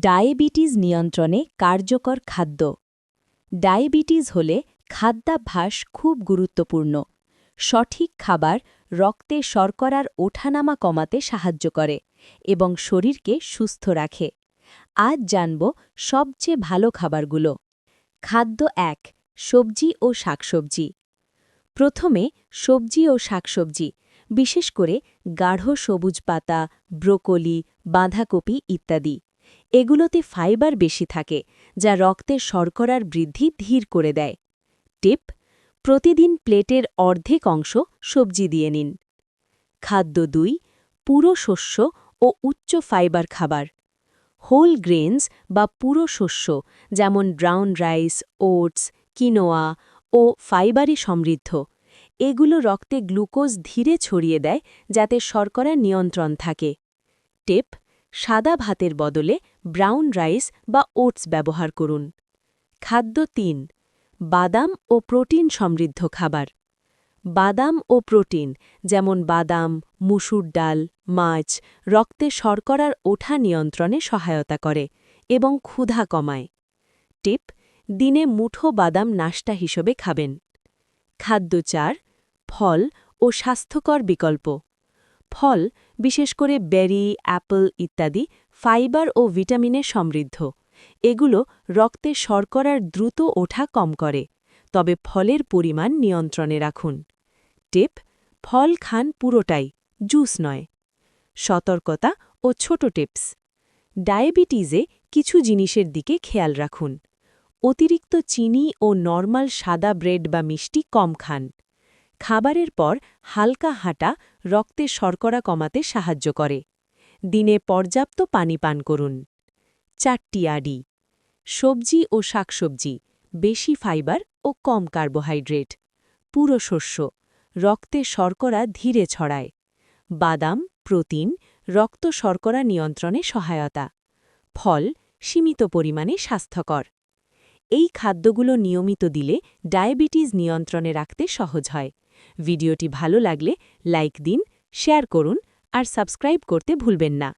Diabetes নিয়ন্ত্রণে কার্যকর খাদ্য। ডায়াবেটিস হলে খাদ্যাভ্যাস খুব গুরুত্বপূর্ণ। সঠিক খাবার রক্তে শর্করার ওঠানামা কমাতে সাহায্য করে এবং শরীরকে সুস্থ রাখে। আজ জানব সবচেয়ে ভালো খাবারগুলো। খাদ্য ১. সবজি ও শাকসবজি। প্রথমে সবজি ও শাকসবজি, বিশেষ করে গাঢ় সবুজ পাতা, ব্রোকলি, বাঁধাকপি ইত্যাদি। এগুলোতে ফাইবার বেশি থাকে, যা রক্তের শর্করার বৃদ্ধি ধীর করে দেয়। টিপ: প্রতিদিন প্লেটের অর্ধেক অংশ সবজি দিয়ে নিন। খাদ্য ২. পুরো শস্য ও উচ্চ ফাইবার খাবার। হোল গ্রেনস বা পুরো শস্য যেমন ব্রাউন রাইস, ওটস, কিনোয়া ও ফাইবারে সমৃদ্ধ। এগুলো রক্তে গ্লুকোজ ধীরে ছড়িয়ে দেয়, যাতে শর্করা নিয়ন্ত্রণ থাকে। টিপ: সাদা ভাতের বদলে ব্রাউন রাইস বা ওটস ব্যবহার করুন। খাদ্য ৩. বাদাম ও প্রোটিন সমৃদ্ধ খাবার। বাদাম ও প্রোটিন যেমন বাদাম, মুসুর ডাল, মাছ রক্তে শর্করার ওঠা নিয়ন্ত্রণে সহায়তা করে এবং ক্ষুধা কমায়। টিপ: দিনে মুঠো বাদাম নাশতা হিসেবে খাবেন। খাদ্য ৪. ফল ও স্বাস্থ্যকর বিকল্প। ফল, বিশেষ করে বেরি, অ্যাপল ইত্যাদি ফাইবার ও ভিটামিনে সমৃদ্ধ। এগুলো রক্তে শর্করার দ্রুত ওঠা কম করে, তবে ফলের পরিমাণ নিয়ন্ত্রণে রাখুন। টিপ: ফল খান পুরোটাই, জুস নয়। সতর্কতা ও ছোট টিপস। ডায়াবেটিসে কিছু জিনিসের দিকে খেয়াল রাখুন। অতিরিক্ত চিনি ও নরমাল সাদা ব্রেড বা মিষ্টি কম খান। খাবারের পর হালকা হাঁটা রক্তে শর্করা কমাতে সাহায্য করে। দিনে পর্যাপ্ত পানি পান করুন। ৪টি আডি। সবজি ও শাকসবজি, বেশি ফাইবার ও কম কার্বোহাইড্রেট। পুরো শস্য, রক্তে শর্করা ধীরে ছড়ায়। বাদাম, প্রোটিন, রক্ত শর্করা নিয়ন্ত্রণে সহায়তা। ফল, সীমিত পরিমাণে স্বাস্থ্যকর। এই খাদ্যগুলো নিয়মিত দিলে ডায়াবেটিস নিয়ন্ত্রণে রাখতে সহজ হয়। ভিডিওটি ভালো লাগলে লাইক দিন, শেয়ার করুন আর সাবস্ক্রাইব করতে ভুলবেন না।